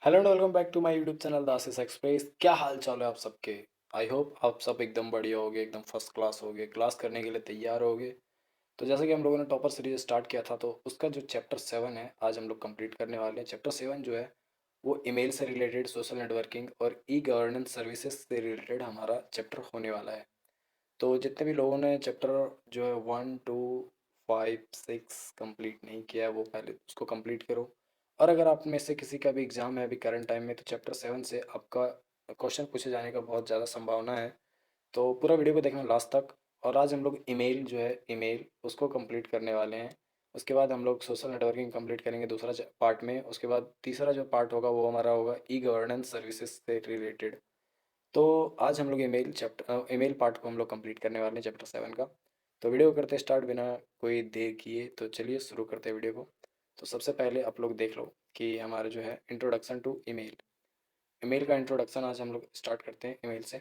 Hello and welcome back to my YouTube channel दासिस express. क्या हाल चाल है आप सबके। आई होप आप सब एकदम बढ़िया होगे, एकदम फर्स्ट क्लास होगे, क्लास करने के लिए तैयार होगे। तो जैसे कि हम लोगों ने टॉपर सीरीज स्टार्ट किया था, तो उसका जो चैप्टर 7 है आज हम लोग कंप्लीट करने वाले हैं। चैप्टर 7 जो है वो ईमेल से रिलेटेड, सोशल नेटवर्किंग और ई गवर्नेंस सर्विसेज से रिलेटेड हमारा चैप्टर होने वाला है। तो जितने भी लोगों ने चैप्टर जो है 1 2 5 6 कंप्लीट नहीं किया है वो पहले उसको कंप्लीट करो। और अगर आप में से किसी का भी एग्ज़ाम है अभी करंट टाइम में, तो चैप्टर 7 से आपका क्वेश्चन पूछे जाने का बहुत ज़्यादा संभावना है। तो पूरा वीडियो को देखना लास्ट तक। और आज हम लोग ईमेल जो है, ईमेल उसको कंप्लीट करने वाले हैं। उसके बाद हम लोग सोशल नेटवर्किंग कंप्लीट करेंगे दूसरा पार्ट में। उसके बाद तीसरा जो पार्ट होगा वो हमारा होगा ई गवर्नेंस सर्विसेज से रिलेटेड। तो आज हम लोग ईमेल पार्ट को हम लोग कंप्लीट करने वाले हैं चैप्टर 7 का। तो वीडियो को करते स्टार्ट बिना कोई देर किए, तो चलिए शुरू करते हैं वीडियो को। तो सबसे पहले आप लोग देख लो कि हमारा जो है इंट्रोडक्शन टू ईमेल। ईमेल का इंट्रोडक्शन आज हम लोग स्टार्ट करते हैं ईमेल से।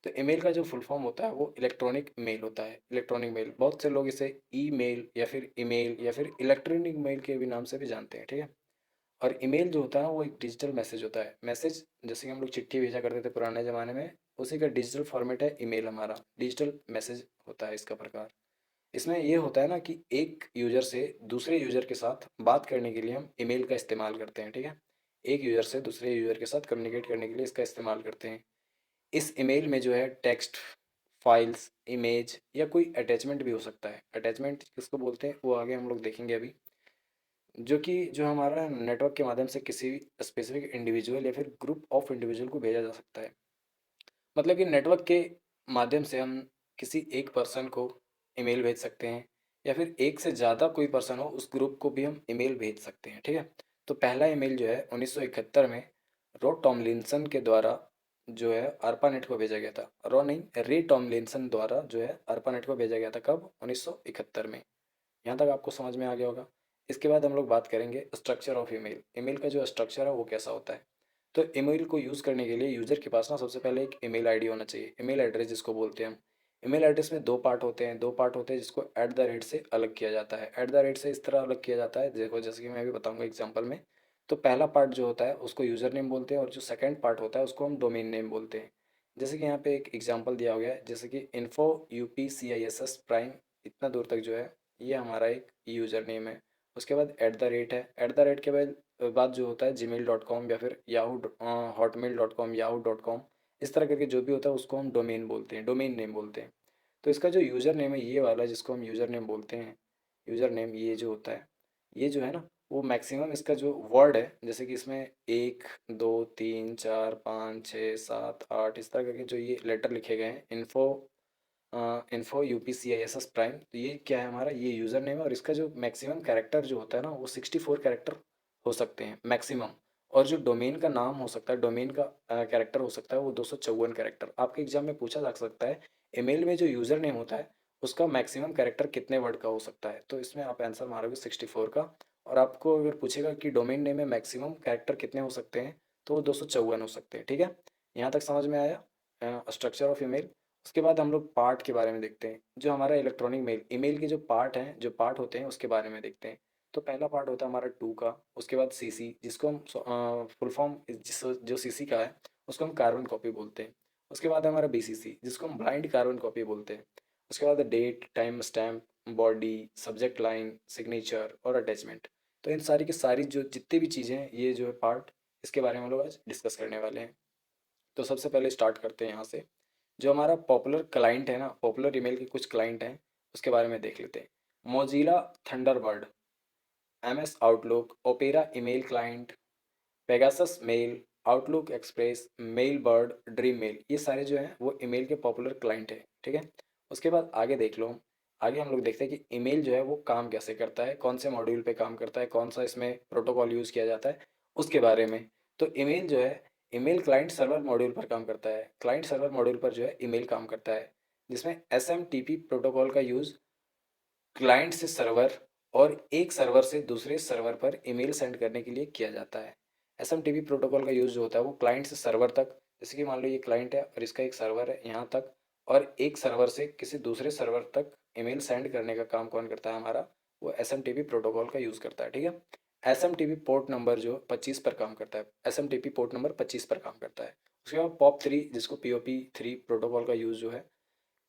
तो ईमेल का जो फुल फॉर्म होता है वो इलेक्ट्रॉनिक मेल होता है। इलेक्ट्रॉनिक मेल, बहुत से लोग इसे ईमेल या फिर ईमेल या फिर इलेक्ट्रॉनिक मेल के भी नाम से भी जानते हैं, ठीक है। और ईमेल जो होता है ना वो एक डिजिटल मैसेज होता है। मैसेज जैसे कि हम लोग चिट्ठी भेजा करते थे पुराने ज़माने में, उसी का डिजिटल फॉर्मेट है ईमेल। हमारा डिजिटल मैसेज होता है इसका प्रकार। इसमें ये होता है ना कि एक यूज़र से दूसरे यूज़र के साथ बात करने के लिए हम ईमेल का इस्तेमाल करते हैं, ठीक है। एक यूज़र से दूसरे यूज़र के साथ कम्युनिकेट करने के लिए इसका इस्तेमाल करते हैं। इस ईमेल में जो है टेक्स्ट, फाइल्स, इमेज या कोई अटैचमेंट भी हो सकता है। अटैचमेंट किसको बोलते हैं वो आगे हम लोग देखेंगे अभी। जो हमारा नेटवर्क के माध्यम से किसी स्पेसिफिक इंडिविजुअल या फिर ग्रुप ऑफ इंडिविजुअल को भेजा जा सकता है। मतलब कि नेटवर्क के माध्यम से हम किसी एक पर्सन को ईमेल भेज सकते हैं, या फिर एक से ज़्यादा कोई पर्सन हो उस ग्रुप को भी हम ईमेल भेज सकते हैं, ठीक है। तो पहला ईमेल जो है 1971 में रॉ टॉमलिंसन के द्वारा जो है ARPANET को भेजा गया था। रॉ नहीं, रे टॉमलिंसन द्वारा जो है ARPANET को भेजा गया था। कब? 1971 में। यहाँ तक आपको समझ में आ गया होगा। इसके बाद हम लोग बात करेंगे स्ट्रक्चर ऑफ ईमेल। ईमेल का जो स्ट्रक्चर है वो कैसा होता है। तो ईमेल को यूज़ करने के लिए यूज़र के पास ना सबसे पहले एक ईमेल आईडी होना चाहिए, ईमेल एड्रेस जिसको बोलते हैं हम। ईमेल एड्रेस में दो पार्ट होते हैं जिसको ऐट द रेट से अलग किया जाता है। ऐट द रेट से इस तरह अलग किया जाता है, देखो जैसे कि मैं अभी बताऊंगा एग्जांपल में। तो पहला पार्ट जो होता है उसको यूज़र नेम बोलते हैं, और जो सेकंड पार्ट होता है उसको हम डोमेन नेम बोलते हैं। जैसे कि यहाँ पे एक एग्जांपल दिया हुआ है, जैसे कि इन्फो UPCISS प्राइम, इतना दूर तक जो है ये हमारा एक यूज़र नेम है। उसके बाद ऐट द रेट है। ऐट द रेट के बाद जो होता है gmail.com या फिर याहू, hotmail.com, yahoo.com, इस तरह करके जो भी होता है उसको हम डोमेन बोलते हैं, डोमेन नेम बोलते हैं। तो इसका जो यूज़र नेम है ये वाला जिसको हम यूज़र नेम बोलते हैं, यूज़र नेम ये जो होता है, ये जो है ना वो मैक्सिमम इसका जो वर्ड है, जैसे कि इसमें 1 2 3 4 5 6 7 8 इस तरह करके जो ये लेटर लिखे गए हैं, इन्फो UPCISS प्राइम, तो ये क्या है हमारा, ये यूज़र नेम है। और इसका जो मैक्सिमम कैरेक्टर जो होता है ना वो 64 कैरेक्टर हो सकते हैं मैक्सिमम। और जो डोमेन का नाम हो सकता है, डोमेन का कैरेक्टर हो सकता है वो 254 कैरेक्टर। आपके एग्जाम में पूछा जा सकता है ईमेल में जो यूज़र नेम होता है उसका मैक्सिमम कैरेक्टर कितने वर्ड का हो सकता है, तो इसमें आप आंसर मारोगे 64 का। और आपको अगर पूछेगा कि डोमेन नेम में मैक्सिमम कैरेक्टर कितने हो सकते हैं, तो वो 254 हो सकते हैं, ठीक है। यहाँ तक समझ में आया स्ट्रक्चर ऑफ ईमेल। उसके बाद हम लोग पार्ट के बारे में देखते हैं। जो हमारा इलेक्ट्रॉनिक मेल, ईमेल के जो पार्ट हैं, जो पार्ट होते हैं उसके बारे में देखते हैं। तो पहला पार्ट होता है हमारा टू का। उसके बाद CC, जिसको हम फुल फॉर्म जो CC का है उसको हम कार्बन कॉपी बोलते हैं। उसके बाद है हमारा BCC जिसको हम ब्लाइंड कार्बन कॉपी बोलते हैं। उसके बाद date, time stamp, body, subject line, signature और अटैचमेंट। तो इन सारी की सारी जो जितनी भी चीज़ें हैं, ये जो है पार्ट, इसके बारे में हम लोग आज डिस्कस करने वाले हैं। तो सबसे पहले स्टार्ट करते हैं यहाँ से। जो हमारा पॉपुलर क्लाइंट है ना, पॉपुलर ईमेल के कुछ क्लाइंट हैं उसके बारे में देख लेते हैं। Mozilla Thunderbird, MS Outlook, Opera email client, Pegasus mail, Outlook Express, Mailbird, DreamMail, ये सारे जो हैं वो ईमेल के पॉपुलर क्लाइंट हैं, ठीक है। उसके बाद आगे देख लो। आगे हम लोग देखते हैं कि ईमेल जो है वो काम कैसे करता है, कौन से मॉड्यूल पे काम करता है, कौन सा इसमें प्रोटोकॉल यूज़ किया जाता है उसके बारे में। तो ईमेल जो है, ईमेल क्लाइंट सर्वर मॉड्यूल पर काम करता है। क्लाइंट सर्वर मॉड्यूल पर जो है ईमेल काम करता है, जिसमें SMTP प्रोटोकॉल का यूज़ क्लाइंट से सर्वर और एक सर्वर से दूसरे सर्वर पर ईमेल सेंड करने के लिए किया जाता है। SMTP प्रोटोकॉल का यूज़ जो होता है वो क्लाइंट से सर्वर तक, जैसे कि मान लो ये क्लाइंट है और इसका एक सर्वर है यहाँ तक, और एक सर्वर से किसी दूसरे सर्वर तक ईमेल सेंड करने का काम कौन करता है हमारा, वो SMTP प्रोटोकॉल का यूज़ करता है, ठीक है। एसएमटीपी पोर्ट नंबर जो 25 पर काम करता है, एसएमटीपी पोर्ट नंबर 25 पर काम करता है। उसके बाद पॉप 3 जिसको पीओपी 3 प्रोटोकॉल का यूज़ जो है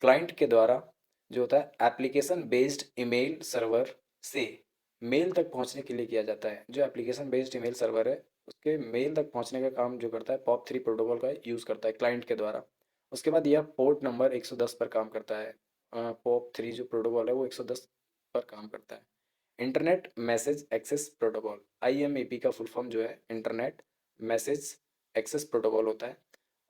क्लाइंट के द्वारा जो होता है एप्लीकेशन बेस्ड ईमेल सर्वर से मेल तक पहुंचने के लिए किया जाता है। जो एप्लीकेशन बेस्ड ईमेल सर्वर है उसके मेल तक पहुंचने का काम जो करता है पॉप 3 प्रोटोकॉल का यूज़ करता है क्लाइंट के द्वारा। उसके बाद यह पोर्ट नंबर 110 पर काम करता है। पॉप 3 जो प्रोटोकॉल है वो 110 पर काम करता है। इंटरनेट मैसेज एक्सेस प्रोटोकॉल, आईएमईपी का फुल फॉर्म जो है इंटरनेट मैसेज एक्सेस प्रोटोकॉल होता है।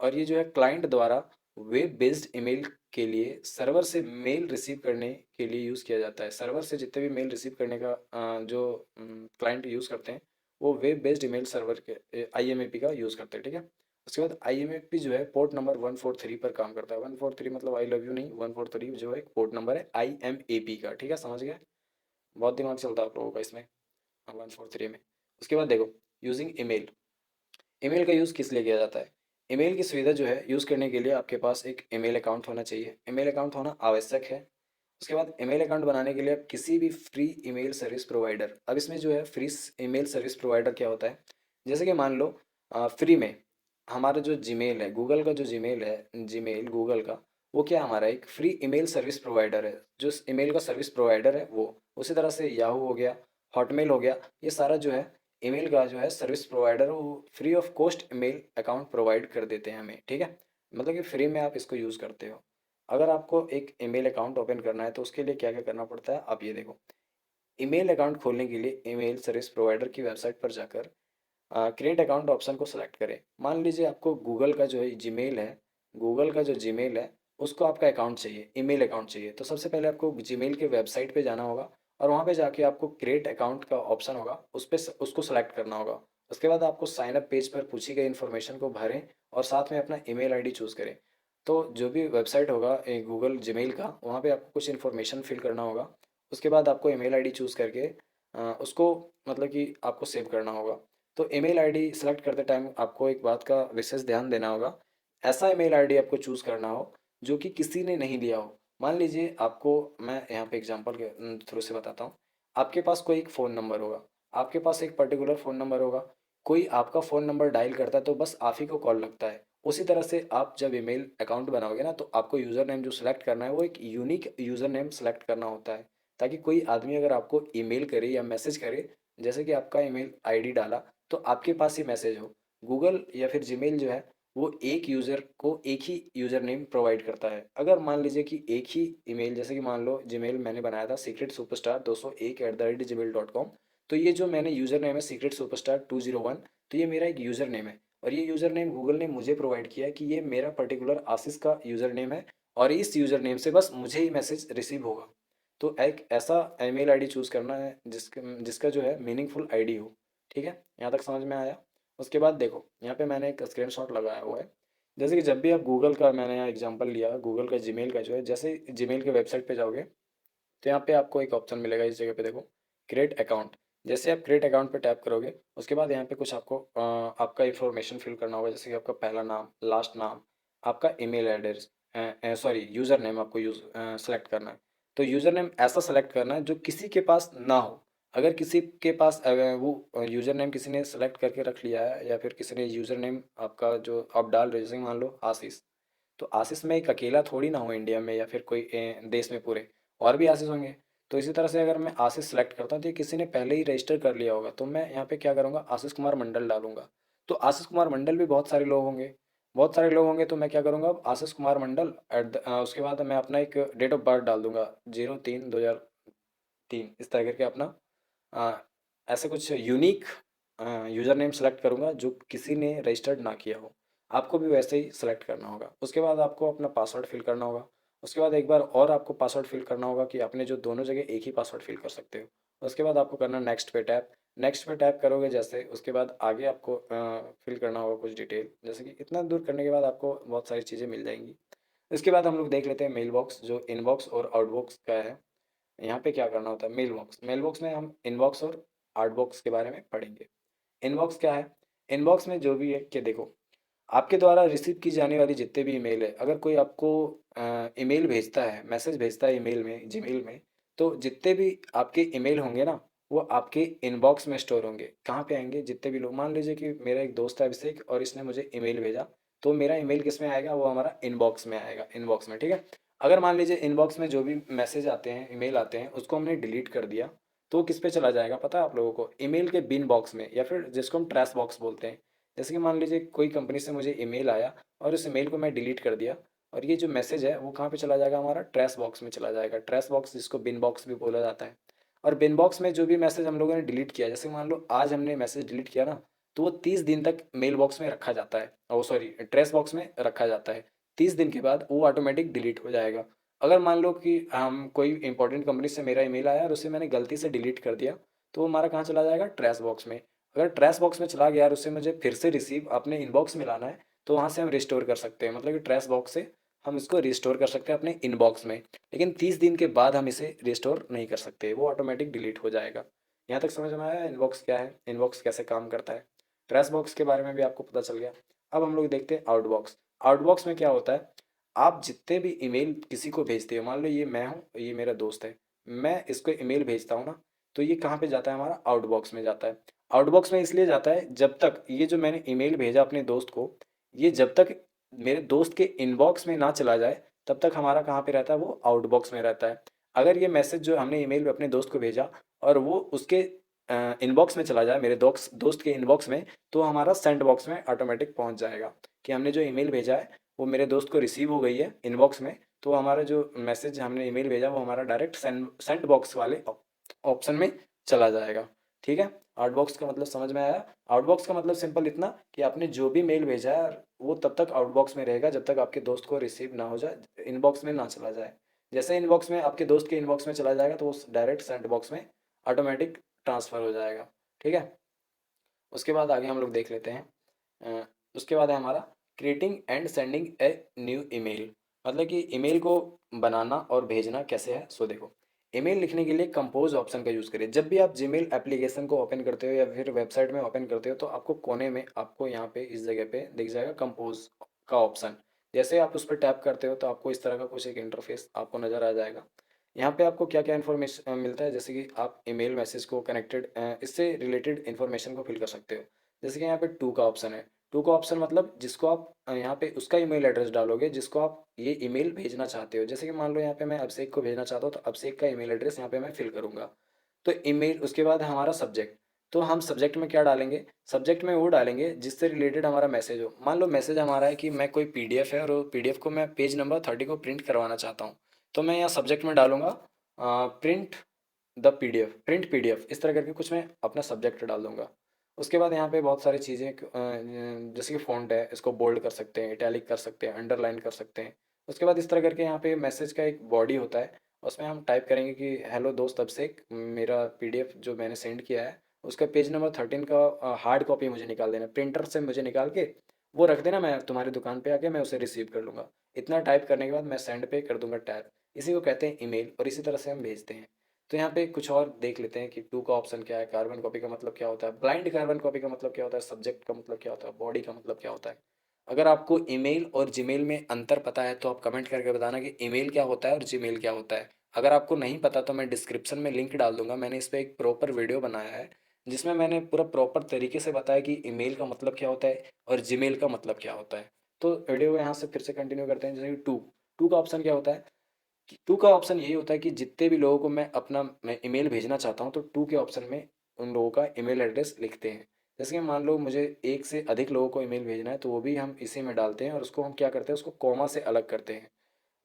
और ये जो है क्लाइंट द्वारा वेब बेस्ड ईमेल के लिए सर्वर से मेल रिसीव करने के लिए यूज़ किया जाता है। सर्वर से जितने भी मेल रिसीव करने का जो क्लाइंट यूज़ करते हैं वो वेब बेस्ड ईमेल सर्वर के आईएमईपी का यूज़ करते हैं, ठीक है। उसके बाद आईएमईपी जो है पोर्ट नंबर 143 पर काम करता है। 143 मतलब आई लव यू नहीं, 143 जो है पोर्ट नंबर है आईएमएपी का, ठीक है, समझ गए। बहुत दिमाग चलता है आप लोगों का इसमें 143 में। उसके बाद देखो यूजिंग ईमेल, ईमेल का यूज़ किस लिए किया जाता है। ईमेल की सुविधा जो है यूज़ करने के लिए आपके पास एक ईमेल अकाउंट होना चाहिए, ईमेल अकाउंट होना आवश्यक है। उसके बाद ईमेल अकाउंट बनाने के लिए आप किसी भी फ्री ईमेल सर्विस प्रोवाइडर, अब इसमें जो है फ्री ईमेल सर्विस प्रोवाइडर क्या होता है, जैसे कि मान लो फ्री में हमारा जो जीमेल है, गूगल का जो जीमेल है, जीमेल गूगल का, वो क्या हमारा एक फ्री ईमेल सर्विस प्रोवाइडर है, जो ईमेल का सर्विस प्रोवाइडर है वो। उसी तरह से याहू हो गया, हॉटमेल हो गया, ये सारा जो है ईमेल का जो है सर्विस प्रोवाइडर वो free of cost email account provide कर देते हैं हमें, ठीक है। मतलब कि फ्री में आप इसको यूज़ करते हो। अगर आपको एक ईमेल अकाउंट ओपन करना है तो उसके लिए क्या क्या करना पड़ता है, आप ये देखो। ईमेल अकाउंट खोलने के लिए ईमेल सर्विस प्रोवाइडर की वेबसाइट पर जाकर क्रिएट अकाउंट ऑप्शन को सिलेक्ट करें। मान लीजिए आपको गूगल का जो है जीमेल है, गूगल का जो जीमेल है उसको आपका अकाउंट चाहिए, ईमेल अकाउंट चाहिए, तो सबसे पहले आपको जीमेल के वेबसाइट पे जाना होगा और वहाँ पे जाके आपको क्रिएट अकाउंट का ऑप्शन होगा, उस पर उसको सेलेक्ट करना होगा। उसके बाद आपको साइन अप पेज पर पूछी गई इन्फॉर्मेशन को भरें और साथ में अपना ईमेल आईडी चूज़ करें। तो जो भी वेबसाइट होगा गूगल जीमेल का, वहाँ पे आपको कुछ इन्फॉर्मेशन फिल करना होगा। उसके बाद आपको ईमेल आईडी चूज़ करके उसको मतलब कि आपको सेव करना होगा। तो ईमेल आईडी सेलेक्ट करते टाइम आपको एक बात का विशेष ध्यान देना होगा, ऐसा ईमेल आईडी आपको चूज़ करना हो जो कि किसी ने नहीं लिया हो। मान लीजिए आपको, मैं यहाँ पे एग्जांपल के थ्रू से बताता हूँ। आपके पास कोई एक फ़ोन नंबर होगा, आपके पास एक पर्टिकुलर फ़ोन नंबर होगा, कोई आपका फ़ोन नंबर डायल करता है तो बस आप ही को कॉल लगता है। उसी तरह से आप जब ईमेल अकाउंट बनाओगे ना तो आपको यूज़र नेम जो सेलेक्ट करना है वो एक यूनिक यूज़र नेम सेलेक्ट करना होता है, ताकि कोई आदमी अगर आपको ईमेल करे या मैसेज करे, जैसे कि आपका ईमेल आईडी डाला तो आपके पास ही मैसेज हो। गूगल या फिर जीमेल जो है वो एक यूज़र को एक ही यूज़र नेम प्रोवाइड करता है। अगर मान लीजिए कि एक ही ईमेल, जैसे कि मान लो जीमेल मैंने बनाया था सीक्रेट सुपरस्टार 201@gmail.com, तो ये जो मैंने यूज़र नेम है सीक्रेट सुपरस्टार 201, तो ये मेरा एक यूज़र नेम है और ये यूज़र नेम गूगल ने मुझे प्रोवाइड किया है कि ये मेरा पर्टिकुलर आशीष का यूज़र नेम है और इस यूज़र नेम से बस मुझे ही मैसेज रिसीव होगा। तो एक ऐसा ईमेल आईडी चूज़ करना है जिसका जिसका जो है मीनिंगफुल आईडी हो, ठीक है। यहाँ तक समझ में आया। उसके बाद देखो यहाँ पे मैंने एक स्क्रीनशॉट लगाया हुआ है। जैसे कि जब भी आप गूगल का, मैंने यहाँ एग्जांपल लिया गूगल का जीमेल का जो है, जैसे जीमेल के वेबसाइट पे जाओगे तो यहाँ पे आपको एक ऑप्शन मिलेगा, इस जगह पे देखो क्रिएट अकाउंट। जैसे आप क्रिएट अकाउंट पे टैप करोगे उसके बाद यहाँ पे कुछ आपको आपका इंफॉर्मेशन फिल करना होगा, जैसे कि आपका पहला नाम, लास्ट नाम, आपका email address, sorry user name आपको सेलेक्ट करना है। तो यूज़र नेम ऐसा सेलेक्ट करना है जो किसी के पास ना हो। अगर किसी के पास वो यूज़र नेम किसी ने सेलेक्ट करके रख लिया है या फिर किसी ने यूज़र नेम आपका जो आप डाल रहे हो, जैसे मान लो आशीष, तो आशीष में एक अकेला थोड़ी ना हो इंडिया में या फिर कोई देश में पूरे, और भी आशीष होंगे। तो इसी तरह से अगर मैं आशीष सेलेक्ट करता हूँ तो ये किसी ने पहले ही रजिस्टर कर लिया होगा, तो मैं यहाँ पे क्या करूँगा, आशीष कुमार मंडल डालूंगा। तो आशीष कुमार मंडल भी बहुत सारे लोग होंगे, बहुत सारे लोग होंगे, तो मैं क्या करूँगा, आशीष कुमार मंडल उसके बाद मैं अपना एक डेट ऑफ बर्थ डाल दूंगा 03/2003, इस तरह करके अपना अ, ऐसे कुछ यूनिक यूज़र नेम सेलेक्ट करूँगा जो किसी ने रजिस्टर्ड ना किया हो। आपको भी वैसे ही सेलेक्ट करना होगा। उसके बाद आपको अपना पासवर्ड फिल करना होगा। उसके बाद एक बार और आपको पासवर्ड फिल करना होगा कि आपने जो दोनों जगह एक ही पासवर्ड फिल कर सकते हो। उसके बाद आपको करना नेक्स्ट पे टैप। नेक्स्ट पे टैप करोगे जैसे, उसके बाद आगे आपको फिल करना होगा कुछ डिटेल, जैसे कि इतना दूर करने के बाद आपको बहुत सारी चीज़ें मिल जाएंगी। इसके बाद हम लोग देख लेते हैं मेल बॉक्स, जो इनबॉक्स और आउटबॉक्स का है। यहाँ पे क्या करना होता है, मेल बॉक्स, मेल बॉक्स में हम इनबॉक्स और आउटबॉक्स के बारे में पढ़ेंगे। इनबॉक्स क्या है, इनबॉक्स में जो भी है कि देखो आपके द्वारा रिसीव की जाने वाली जितने भी ईमेल है, अगर कोई आपको ईमेल भेजता है, मैसेज भेजता है ईमेल में, जीमेल में, तो जितने भी आपके ईमेल होंगे ना वो आपके इनबॉक्स में स्टोर होंगे। कहाँ पे आएँगे? जितने भी लोग, मान लीजिए कि मेरा एक दोस्त है अभिषेक और इसने मुझे ईमेल भेजा, तो मेरा ईमेल किस में आएगा? वो हमारा इनबॉक्स में आएगा, इनबॉक्स में, ठीक है? अगर मान लीजिए इनबॉक्स में जो भी मैसेज आते हैं, ईमेल आते हैं, उसको हमने डिलीट कर दिया, तो वो किस पे चला जाएगा पता है आप लोगों को? ईमेल के बिन बॉक्स में, या फिर जिसको हम ट्रैश बॉक्स बोलते हैं। जैसे कि मान लीजिए कोई कंपनी से मुझे ईमेल आया और उस ईमेल को मैं डिलीट कर दिया, और ये जो मैसेज है वो कहाँ पे चला जाएगा? हमारा ट्रैश बॉक्स में चला जाएगा। ट्रैश बॉक्स जिसको बिन बॉक्स भी बोला जाता है। और बिन बॉक्स में जो भी मैसेज हम लोगों ने डिलीट किया, जैसे मान लो आज हमने मैसेज डिलीट किया ना, तो वो 30 दिन तक मेल बॉक्स में रखा जाता है, ओ सॉरी ट्रैश बॉक्स में रखा जाता है। 30 दिन के बाद वो ऑटोमेटिक डिलीट हो जाएगा। अगर मान लो कि हम कोई इंपॉर्टेंट कंपनी से मेरा ईमेल आया और उसे मैंने गलती से डिलीट कर दिया, तो वो हमारा कहाँ चला जाएगा? ट्रैश बॉक्स में। अगर ट्रैश बॉक्स में चला गया और उसे मुझे फिर से रिसीव अपने इनबॉक्स में लाना है, तो वहाँ से हम रिस्टोर कर सकते हैं, मतलब कि ट्रैश बॉक्स से हम इसको रिस्टोर कर सकते हैं अपने इनबॉक्स में। लेकिन 30 दिन के बाद हम इसे रिस्टोर नहीं कर सकते, वो ऑटोमेटिक डिलीट हो जाएगा। यहाँ तक समझ में आया इनबॉक्स क्या है, इनबॉक्स कैसे काम करता है? ट्रैश बॉक्स के बारे में भी आपको पता चल गया। अब हम लोग देखते हैं आउटबॉक्स। आउटबॉक्स में क्या होता है? आप जितने भी ईमेल किसी को भेजते हो, मान लो ये मैं हूँ, ये मेरा दोस्त है, मैं इसको ईमेल भेजता हूँ ना, तो ये कहाँ पे जाता है? हमारा आउटबॉक्स में जाता है। आउटबॉक्स में इसलिए जाता है, जब तक ये जो मैंने ईमेल भेजा अपने दोस्त को, ये जब तक मेरे दोस्त के इनबॉक्स में ना चला जाए, तब तक हमारा कहाँ पे रहता है? वो आउटबॉक्स में रहता है। अगर ये मैसेज जो हमने ईमेल अपने दोस्त को भेजा और वो उसके इनबॉक्स में चला जाए, मेरे दोस्त दोस्त के इनबॉक्स में, तो हमारा सेंड बॉक्स में ऑटोमेटिक पहुंच जाएगा कि हमने जो ईमेल भेजा है वो मेरे दोस्त को रिसीव हो गई है इनबॉक्स में। तो हमारा जो मैसेज हमने ईमेल भेजा वो हमारा डायरेक्ट सेंड सेंड बॉक्स वाले ऑप्शन में चला जाएगा। ठीक है? आउटबॉक्स का मतलब समझ में आया? आउटबॉक्स का मतलब सिंपल इतना कि आपने जो भी मेल भेजा है वो तब तक आउटबॉक्स में रहेगा जब तक आपके दोस्त को रिसीव ना हो जाए, इनबॉक्स में ना चला जाए। जैसे इनबॉक्स में आपके दोस्त के इनबॉक्स में चला जाएगा, तो वो डायरेक्ट सेंड बॉक्स में ऑटोमेटिक ट्रांसफ़र हो जाएगा। ठीक है? उसके बाद आगे हम लोग देख लेते हैं। अ, उसके बाद है हमारा creating and sending a new email. मतलब कि ईमेल को बनाना और भेजना कैसे है, सो देखो। ईमेल लिखने के लिए कंपोज ऑप्शन का यूज़ करिए। जब भी आप जीमेल एप्लीकेशन को ओपन करते हो या फिर वेबसाइट में ओपन करते हो, तो आपको कोने में आपको यहाँ पे इस जगह पे दिख जाएगा कंपोज का ऑप्शन। जैसे आप उस पर टैप करते हो तो आपको इस तरह का कुछ एक इंटरफेस आपको नज़र आ जाएगा। यहाँ पे आपको क्या क्या इन्फॉर्मेशन मिलता है, जैसे कि आप ईमेल मैसेज को कनेक्टेड इससे रिलेटेड इन्फॉर्मेशन को फिल कर सकते हो। जैसे कि यहाँ पे टू का ऑप्शन है। टू का ऑप्शन मतलब जिसको आप यहाँ पे उसका ईमेल एड्रेस डालोगे जिसको आप ये ईमेल भेजना चाहते हो। जैसे कि मान लो यहाँ पे मैं अभिषेक को भेजना चाहता हूँ, तो अभिषेक का ईमेल एड्रेस यहाँ पे मैं फिल करूँगा। तो ईमेल, उसके बाद हमारा सब्जेक्ट। तो हम सब्जेक्ट में क्या डालेंगे? सब्जेक्ट में वो डालेंगे जिससे रिलेटेड हमारा मैसेज हो। मान लो मैसेज हमारा है कि मैं कोई पीडीएफ है और वो पीडीएफ को मैं पेज नंबर 30 को प्रिंट करवाना चाहता हूँ, तो मैं यहाँ सब्जेक्ट में डालूंगा print the PDF, print PDF, इस तरह करके कुछ मैं अपना सब्जेक्ट डाल दूंगा। उसके बाद यहाँ पे बहुत सारी चीज़ें जैसे कि फ़ॉन्ट है, इसको बोल्ड कर सकते हैं, इटैलिक कर सकते हैं, अंडरलाइन कर सकते हैं। उसके बाद इस तरह करके यहाँ पे मैसेज का एक बॉडी होता है, उसमें हम टाइप करेंगे कि हेलो दोस्त अभिषेक, मेरा पीडीएफ जो मैंने सेंड किया है उसका पेज नंबर 13 का हार्ड कॉपी मुझे निकाल देना, प्रिंटर से मुझे निकाल के वो रख देना, मैं तुम्हारी दुकान पे आके मैं उसे रिसीव कर लूँगा। इतना टाइप करने के बाद मैं सेंड पे कर दूंगा टैप। इसी को कहते हैं ईमेल, और इसी तरह से हम भेजते हैं। तो यहाँ पे कुछ और देख लेते हैं कि टू का ऑप्शन क्या है, कार्बन कॉपी का मतलब क्या होता है, ब्लाइंड कार्बन कॉपी का मतलब क्या होता है, सब्जेक्ट का मतलब क्या होता है, बॉडी का मतलब क्या होता है। अगर आपको ईमेल और जीमेल में अंतर पता है तो आप कमेंट करके बताना कि ईमेल क्या होता है और जीमेल क्या होता है। अगर आपको नहीं पता तो मैं डिस्क्रिप्शन में लिंक डाल दूंगा, मैंने इस पर एक प्रॉपर वीडियो बनाया है जिसमें मैंने पूरा प्रॉपर तरीके से बताया कि ईमेल का मतलब क्या होता है और जीमेल का मतलब क्या होता है। तो वीडियो को यहाँ से फिर से कंटिन्यू करते हैं। जैसे कि टू, टू का ऑप्शन क्या होता है? टू का ऑप्शन यही होता है कि जितने भी लोगों को मैं ईमेल भेजना चाहता हूँ, तो टू के ऑप्शन में उन लोगों का ईमेल एड्रेस लिखते हैं। जैसे कि मान लो मुझे एक से अधिक लोगों को ईमेल भेजना है, तो वो भी हम इसी में डालते हैं, और उसको हम क्या करते हैं, उसको कॉमा से अलग करते हैं।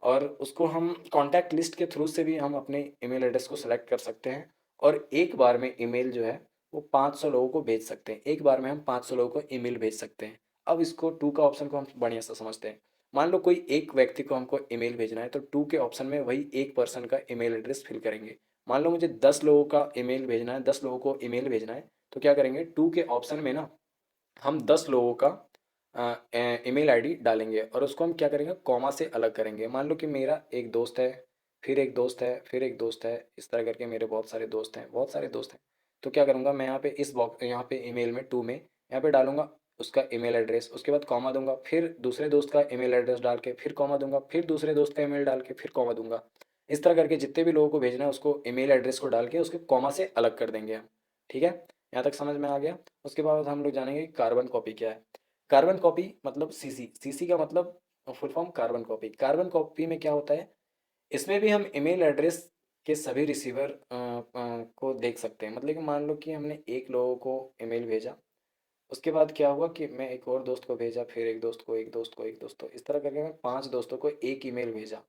और उसको हम कॉन्टैक्ट लिस्ट के थ्रू से भी हम अपने ईमेल एड्रेस को सेलेक्ट कर सकते हैं। और एक बार में ईमेल जो है वो 500 लोगों को भेज सकते हैं, एक बार में हम 500 लोगों को ईमेल भेज सकते हैं। अब इसको टू का ऑप्शन को हम बढ़िया से समझते हैं। मान लो कोई एक व्यक्ति को हमको ईमेल भेजना है, तो टू के ऑप्शन में वही एक पर्सन का ईमेल एड्रेस फिल करेंगे। मान लो मुझे 10 लोगों का ईमेल भेजना है, 10 लोगों को ईमेल भेजना है, तो क्या करेंगे, टू के ऑप्शन में ना हम 10 लोगों का ईमेल आईडी डालेंगे, और उसको हम क्या करेंगे, कॉमा से अलग करेंगे। मान लो कि मेरा एक दोस्त है, फिर एक दोस्त है, फिर एक दोस्त है, इस तरह करके मेरे बहुत सारे दोस्त हैं, बहुत सारे दोस्त हैं। तो क्या करूँगा मैं यहाँ पे इस बॉक्स, यहाँ पे ईमेल में टू में यहाँ पे डालूंगा उसका ईमेल एड्रेस, उसके बाद कॉमा दूंगा, फिर दूसरे दोस्त का ईमेल एड्रेस डाल के फिर कॉमा दूंगा, फिर दूसरे दोस्त का ईमेल डाल के फिर कॉमा दूंगा। इस तरह करके जितने भी लोगों को भेजना है उसको ईमेल एड्रेस को डाल के उसके कॉमा से अलग कर देंगे हम। ठीक है, यहाँ तक समझ में आ गया। उसके बाद हम लोग जानेंगे कार्बन कॉपी क्या है। कार्बन कॉपी मतलब सीसी, सीसी का मतलब full form carbon copy. Carbon copy में क्या होता है, इसमें भी हम ईमेल एड्रेस के सभी रिसीवर को देख सकते हैं। मतलब कि मान लो कि हमने एक लोगों को ईमेल भेजा, उसके बाद क्या हुआ कि मैं एक और दोस्त को भेजा, फिर एक दोस्त को, एक दोस्त को, एक दोस्त को, इस तरह करके मैं 5 दोस्तों को एक ईमेल भेजा।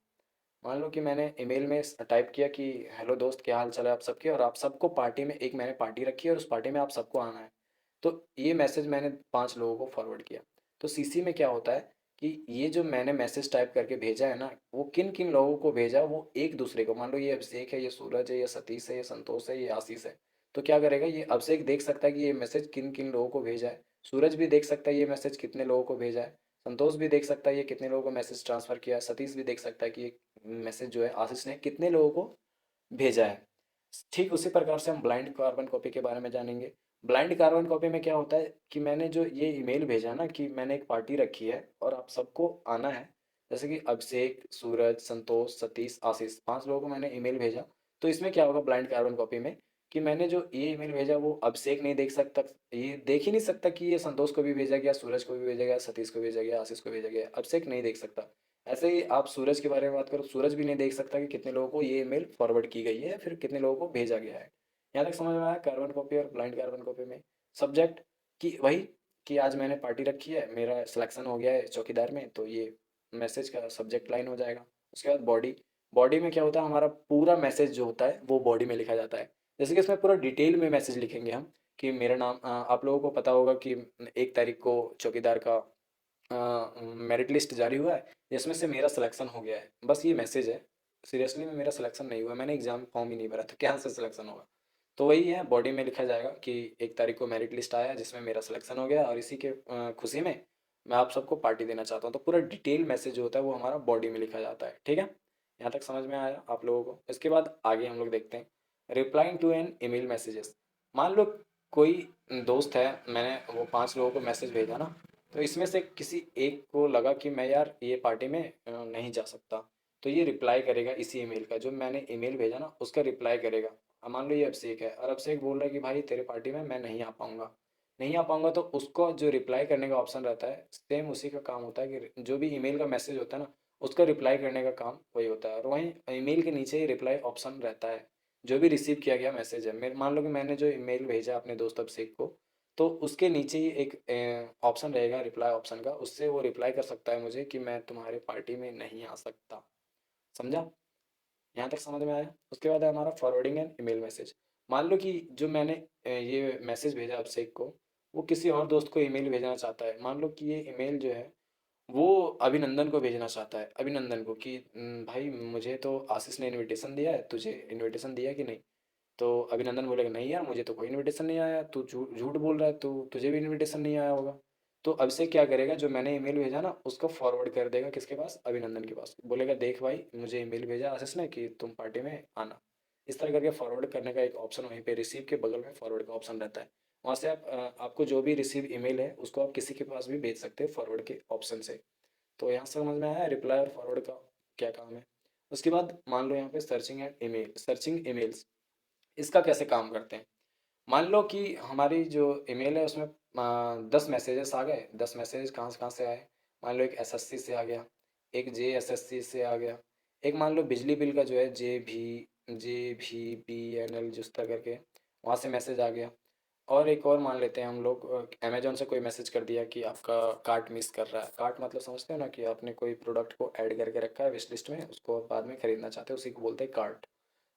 मान लो कि मैंने ईमेल में टाइप किया कि हेलो दोस्त, क्या हाल चाल है आप सबके, और आप सबको पार्टी में, एक मैंने पार्टी रखी है और उस पार्टी में आप सबको आना है। तो ये मैसेज मैंने 5 लोगों को फॉरवर्ड किया। तो सीसी में क्या होता है कि ये जो मैंने मैसेज टाइप करके भेजा है ना, वो किन किन लोगों को भेजा, वो एक दूसरे को, मान लो ये अभिषेक है, ये सूरज है, ये सतीश है, ये संतोष है, ये आशीष है। तो क्या करेगा, ये अभिषेक देख सकता है कि ये मैसेज किन किन लोगों को भेजा है। सूरज भी देख सकता है ये मैसेज कितने लोगों को भेजा है। संतोष भी देख सकता है ये कितने लोगों को मैसेज ट्रांसफर किया है। सतीश भी देख सकता है कि ये मैसेज जो है आशीष ने कितने लोगों को भेजा है। ठीक उसी प्रकार से हम ब्लाइंड कार्बन कॉपी के बारे में जानेंगे। ब्लाइंड कार्बन कॉपी में क्या होता है कि मैंने जो ये ईमेल भेजा ना कि मैंने एक पार्टी रखी है और आप सबको आना है, जैसे कि अभिषेक, सूरज, संतोष, सतीश, आशीष, 5 लोगों को मैंने ईमेल भेजा। तो इसमें क्या होगा ब्लाइंड कार्बन कॉपी में कि मैंने जो ये ईमेल भेजा वो अभिषेक नहीं देख सकता, ये देख ही नहीं सकता कि ये संतोष को भी भेजा गया, सूरज को भी भेजा गया, सतीश को भेजा गया, आशीष को भेजा गया, अभिषेक नहीं देख सकता। ऐसे ही आप सूरज के बारे में बात करो, सूरज भी नहीं देख सकता कि कितने लोगों को ये ईमेल फॉरवर्ड की गई है, फिर कितने लोगों को भेजा गया है। यहाँ तक समझ में आया कार्बन कॉपी और ब्लाइंड कार्बन कॉपी में। सब्जेक्ट कि वही कि आज मैंने पार्टी रखी है, मेरा सिलेक्शन हो गया है चौकीदार में, तो ये मैसेज का सब्जेक्ट लाइन हो जाएगा। उसके बाद बॉडी, बॉडी में क्या होता है, हमारा पूरा मैसेज जो होता है वो बॉडी में लिखा जाता है। जैसे कि इसमें पूरा डिटेल में मैसेज लिखेंगे हम कि मेरा नाम, आप लोगों को पता होगा कि 1 तारीख को चौकीदार का मेरिट लिस्ट जारी हुआ है जिसमें से मेरा सिलेक्शन हो गया है, बस ये मैसेज है। सीरियसली में मेरा सिलेक्शन नहीं हुआ, मैंने एग्जाम फॉर्म ही नहीं भरा, तो क्या से सिलेक्शन होगा। तो वही है, बॉडी में लिखा जाएगा कि 1 तारीख को मेरिट लिस्ट आया जिसमें मेरा सिलेक्शन हो गया, और इसी के खुशी में मैं आप सबको पार्टी देना चाहता हूँ। तो पूरा डिटेल मैसेज जो होता है वो हमारा बॉडी में लिखा जाता है। ठीक है, यहाँ तक समझ में आया आप लोगों को। इसके बाद आगे हम लोग देखते हैं replying to an email messages. मान लो कोई दोस्त है, मैंने वो 5 लोगों को मैसेज भेजा ना, तो इसमें से किसी एक को लगा कि मैं यार ये पार्टी में नहीं जा सकता, तो ये रिप्लाई करेगा इसी ईमेल का, जो मैंने ईमेल भेजा ना उसका रिप्लाई करेगा। अब मान लो ये अभिषेक है और अभिषेक बोल रहा है कि भाई तेरे पार्टी में मैं नहीं आ पाऊंगा, नहीं आ पाऊंगा, तो उसको जो रिप्लाई करने का ऑप्शन रहता है सेम उसी का काम होता है कि जो भी ईमेल का मैसेज होता है ना उसका रिप्लाई करने का काम वही होता है, और वहीं ईमेल के नीचे ही रिप्लाई ऑप्शन रहता है। जो भी रिसीव किया गया मैसेज है, मेरे मान लो कि मैंने जो ईमेल भेजा अपने दोस्त अभिषेक को, तो उसके नीचे ही एक ऑप्शन रहेगा रिप्लाई ऑप्शन का, उससे वो रिप्लाई कर सकता है मुझे कि मैं तुम्हारे पार्टी में नहीं आ सकता। समझा, यहाँ तक समझ में आया। उसके बाद है हमारा फॉरवर्डिंग एंड ईमेल मैसेज। मान लो कि जो मैंने ये मैसेज भेजा अभिषेक को, वो किसी और दोस्त को ईमेल भेजना चाहता है। मान लो कि ये ईमेल जो है वो अभिनंदन को भेजना चाहता है, अभिनंदन को कि भाई मुझे तो आशीष ने इनविटेशन दिया है, तुझे इनविटेशन दिया कि नहीं। तो अभिनंदन बोलेगा नहीं यार मुझे तो कोई इनविटेशन नहीं आया, तू झूठ झूठ बोल रहा है, तू तुझे भी इनविटेशन नहीं आया होगा। तो अब से क्या करेगा, जो मैंने ईमेल भेजा ना उसको फॉरवर्ड कर देगा किसके पास, अभिनंदन के पास, बोलेगा देख भाई मुझे ईमेल भेजा आशीष ने कि तुम पार्टी में आना। इस तरह करके फॉरवर्ड करने का एक ऑप्शन वहीं पे रिसीव के बगल में फॉरवर्ड का ऑप्शन रहता है। वहाँ से आप आपको जो भी रिसीव ईमेल है उसको आप किसी के पास भी भेज सकते हैं फॉरवर्ड के ऑप्शन से। तो यहाँ से समझ में आया रिप्लाई और फॉरवर्ड का क्या काम है। उसके बाद मान लो यहाँ पे searching and email, searching emails, इसका कैसे काम करते हैं। मान लो कि हमारी जो ईमेल है उसमें 10 मैसेजेस आ गए, 10 मैसेज कहाँ से आए। मान लो एक एसएससी से आ गया, एक जेएसएससी से आ गया, एक मान लो बिजली बिल का जो है JVBNL जिस तरह करके वहाँ से मैसेज आ गया। और एक और मान लेते हैं हम लोग, अमेजोन से कोई मैसेज कर दिया कि आपका कार्ट मिस कर रहा है। कार्ट मतलब समझते हो ना कि आपने कोई प्रोडक्ट को ऐड करके रखा है विश लिस्ट में, उसको आप बाद में खरीदना चाहते हो, उसी को बोलते हैं कार्ट।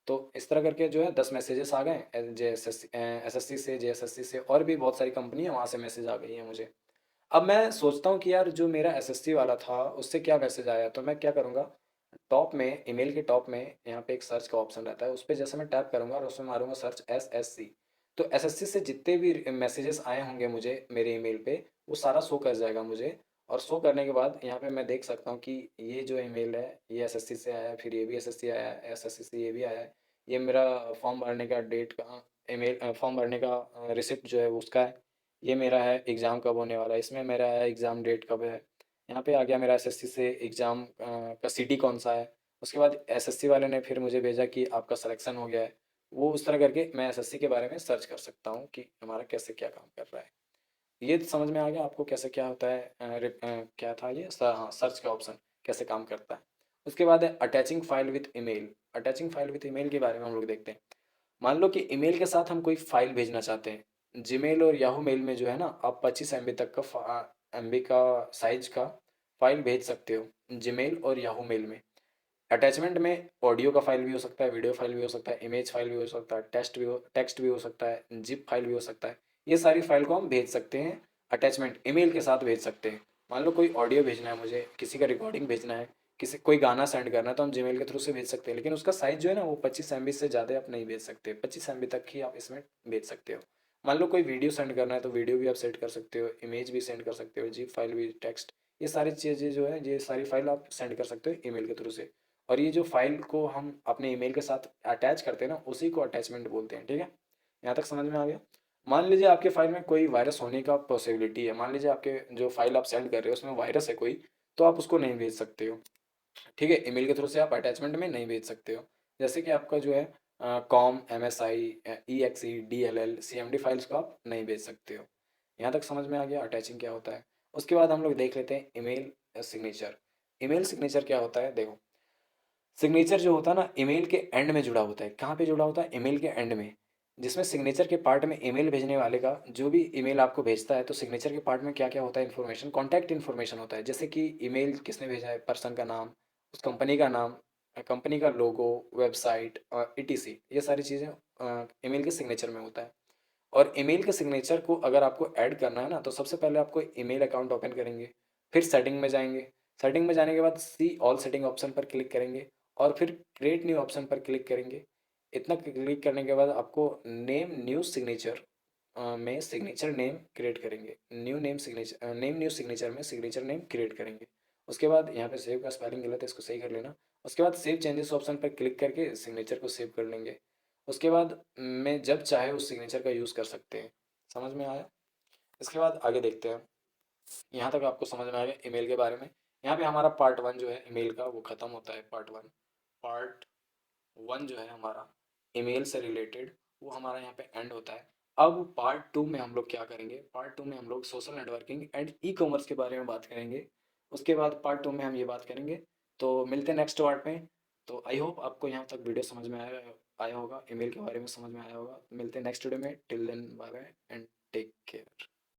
तो इस तरह करके जो है 10 मैसेजेस आ गए जे एसएससी से, जेएसएससी से, और भी बहुत सारी कंपनी है वहाँ से मैसेज आ गई है मुझे। अब मैं सोचता हूँ कि यार जो मेरा एसएससी वाला था उससे क्या मैसेज आया, तो मैं क्या करूँगा, टॉप में ईमेल के टॉप में यहाँ पे एक सर्च का ऑप्शन रहता है, उस पर जैसे मैं टैप करूँगा और उसमें मारूंगा सर्च एसएससी, तो एसएससी से जितने भी मैसेजेस आए होंगे मुझे मेरे ईमेल पे वो सारा शो कर जाएगा मुझे। और शो करने के बाद यहाँ पे मैं देख सकता हूँ कि ये जो ईमेल है ये एसएससी से आया है, फिर ये भी एसएससी आया है, एसएससी से ये भी आया है, ये मेरा फॉर्म भरने का डेट का ईमेल, फॉर्म भरने का रिसिप्ट जो है वो उसका है, ये मेरा है एग्ज़ाम कब होने वाला है, इसमें मेरा है एग्ज़ाम डेट कब है। यहाँ पे आ गया मेरा एसएससी से एग्ज़ाम का सिटी कौन सा है, उसके बाद एसएससी वाले ने फिर मुझे भेजा कि आपका सिलेक्शन हो गया है। वो उस तरह करके मैं एसएससी के बारे में सर्च कर सकता हूँ कि हमारा कैसे क्या काम कर रहा है। ये समझ में आ गया आपको कैसे क्या होता है? क्या था ये? हाँ, सर्च का ऑप्शन कैसे काम करता है। उसके बाद है attaching file with email. Attaching file with email के बारे में हम लोग देखते हैं। मान लो कि ईमेल के साथ हम कोई फाइल भेजना चाहते हैं। जीमेल और याहू मेल में जो है ना, आप 25 MB तक का MB का साइज का फाइल भेज सकते हो जीमेल और याहू मेल में। अटैचमेंट में ऑडियो का फाइल भी हो सकता है, वीडियो फाइल भी हो सकता है, इमेज फाइल भी हो सकता है, टेक्स्ट भी हो सकता है, जिप फाइल भी हो सकता है। ये सारी फाइल को हम भेज सकते हैं, अटैचमेंट ईमेल के साथ भेज सकते हैं। मान लो कोई ऑडियो भेजना है मुझे, किसी का रिकॉर्डिंग भेजना है, किसी कोई गाना सेंड करना है, तो हम जीमेल के थ्रू से भेज सकते हैं। लेकिन उसका साइज जो है ना, वो 25 MB से ज़्यादा आप नहीं भेज सकते, 25 MB तक ही आप इसमें भेज सकते हो। मान लो कोई वीडियो सेंड करना है तो वीडियो भी आप सेंड कर सकते हो, इमेज भी सेंड कर सकते हो, जिप फाइल भी, टेक्स्ट, ये सारी चीज़ें जो है, ये सारी फाइल आप सेंड कर सकते हो ईमेल के थ्रू से। और ये जो फाइल को हम अपने ईमेल के साथ अटैच करते हैं ना, उसी को अटैचमेंट बोलते हैं। ठीक है, यहाँ तक समझ में आ गया? मान लीजिए आपके फाइल में कोई वायरस होने का पॉसिबिलिटी है, मान लीजिए आपके जो फाइल आप सेंड कर रहे हो उसमें वायरस है कोई, तो आप उसको नहीं भेज सकते हो। ठीक है, ईमेल के थ्रू से आप अटैचमेंट में नहीं भेज सकते हो। जैसे कि आपका जो है com, MSI, EXE, DLL, CMD files को आप नहीं भेज सकते हो। यहाँ तक समझ में आ गया अटैचिंग क्या होता है। उसके बाद हम लोग देख लेते हैं ईमेल सिग्नेचर। ईमेल सिग्नेचर क्या होता है? देखो, सिग्नेचर जो होता है ना, ईमेल के एंड में जुड़ा होता है। कहाँ पे जुड़ा होता है? ईमेल के एंड में। जिसमें सिग्नेचर के पार्ट में ईमेल भेजने वाले का जो भी ईमेल आपको भेजता है, तो सिग्नेचर के पार्ट में क्या क्या होता है? इन्फॉर्मेशन, कॉन्टैक्ट इन्फॉर्मेशन होता है। जैसे कि ईमेल किसने भेजा है, पर्सन का नाम, उस कंपनी का नाम, कंपनी का लोगो, वेबसाइट, ETC, ये सारी चीज़ें ईमेल के सिग्नेचर में होता है। और ईमेल के सिग्नेचर को अगर आपको ऐड करना है ना, तो सबसे पहले आपको ईमेल अकाउंट ओपन करेंगे, फिर सेटिंग में जाएंगे। सेटिंग में जाने के बाद सी ऑल सेटिंग ऑप्शन पर क्लिक करेंगे, और फिर क्रिएट न्यू ऑप्शन पर क्लिक करेंगे। इतना क्लिक करने के बाद आपको नेम न्यू सिग्नेचर में सिग्नेचर नेम क्रिएट करेंगे। नेम न्यू सिग्नेचर में सिग्नेचर नेम क्रिएट करेंगे। उसके बाद यहाँ पे सेव का स्पेलिंग गलत है, इसको सही कर लेना। उसके बाद सेव चेंजेस ऑप्शन पर क्लिक करके सिग्नेचर को सेव कर लेंगे। उसके बाद मैं जब चाहे उस सिग्नेचर का यूज़ कर सकते हैं। समझ में आया? इसके बाद आगे देखते हैं। यहाँ तक आपको समझ में आ गया ईमेल के बारे में। यहाँ पे हमारा पार्ट 1 जो है ईमेल का, वो ख़त्म होता है। पार्ट 1 जो है हमारा ईमेल से रिलेटेड, वो हमारा यहाँ पे एंड होता है। अब पार्ट 2 में हम लोग क्या करेंगे? पार्ट 2 में हम लोग social networking and e commerce के बारे में बात करेंगे। उसके बाद पार्ट 2 में हम ये बात करेंगे। तो मिलते हैं नेक्स्ट पार्ट में। तो आई होप आपको यहाँ तक वीडियो समझ में आया आया होगा, ईमेल के बारे में समझ में आया होगा। मिलते हैं नेक्स्ट वीडियो में। Till then bye bye and take care.